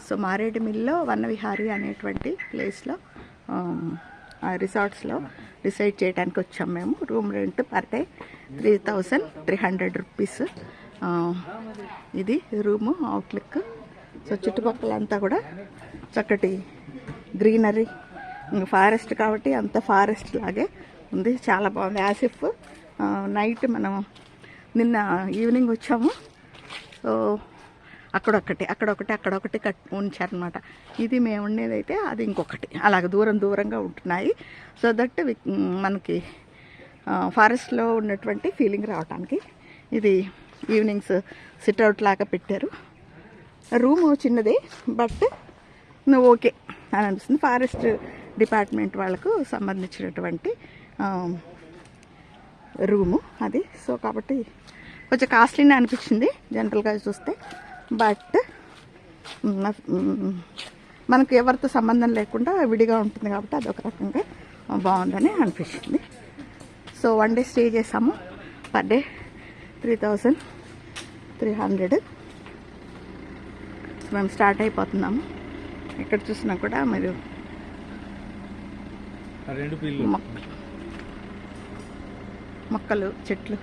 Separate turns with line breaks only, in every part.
So మారేడుమిల్లో Vanavihari అనేటువంటి ప్లేస్లో రిసార్ట్స్లో decide చేయడానికి వచ్చాం మేము. Room rent per day 3,300 rupees. ఇది రూము అవుట్లుక్. సో చుట్టుపక్కలంతా కూడా చక్కటి గ్రీనరీ, ఫారెస్ట్ కాబట్టి అంత ఫారెస్ట్ లాగే ఉంది. చాలా బాగుంది. యాసిఫ్ నైట్ మనం నిన్న ఈవినింగ్ వచ్చాము. సో అక్కడొకటి ఉంచారనమాట. ఇది మేము ఉండేదైతే అది ఇంకొకటి, అలాగ దూరంగా ఉంటున్నాయి. సో దట్ మనకి ఫారెస్ట్లో ఉన్నటువంటి ఫీలింగ్ రావడానికి ఇది ఈవినింగ్స్ సిట్అవుట్ లాగా పెట్టారు. రూము చిన్నదే బట్ ఓకే అని అనిపిస్తుంది. ఫారెస్ట్ డిపార్ట్మెంట్ వాళ్ళకు సంబంధించినటువంటి రూము అది. సో కాబట్టి కొంచెం కాస్ట్లీనే అనిపించింది జనరల్గా చూస్తే. బట్ మనకు ఎవరితో సంబంధం లేకుండా విడిగా ఉంటుంది కాబట్టి అదొక రకంగా బాగుందని అనిపించింది. సో 1 డే స్టే చేసాము. Per day 3,300. మేము స్టార్ట్ అయిపోతున్నాము. ఎక్కడ చూసినా కూడా మీరు మొక్కలు, చెట్లు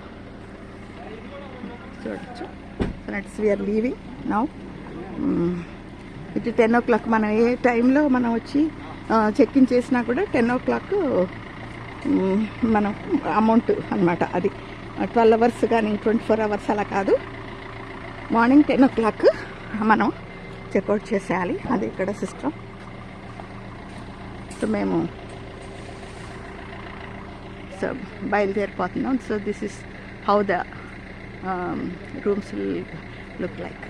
చూడొచ్చు. So next we are leaving now. ఇది 10 o'clock. మనం ఏ టైంలో మనం వచ్చి చెక్ ఇన్ చేసినా కూడా 10 o'clock మనం అమౌంట్ అనమాట. అది 12 hours కానీ 24 hours అలా కాదు. మార్నింగ్ 10 o'clock మనం చెక్అవుట్ చేసేయాలి. అది ఇక్కడ సిస్టమ్. సో మేము బయలుదేరిపోతున్నాం. So this is how the rooms will look like.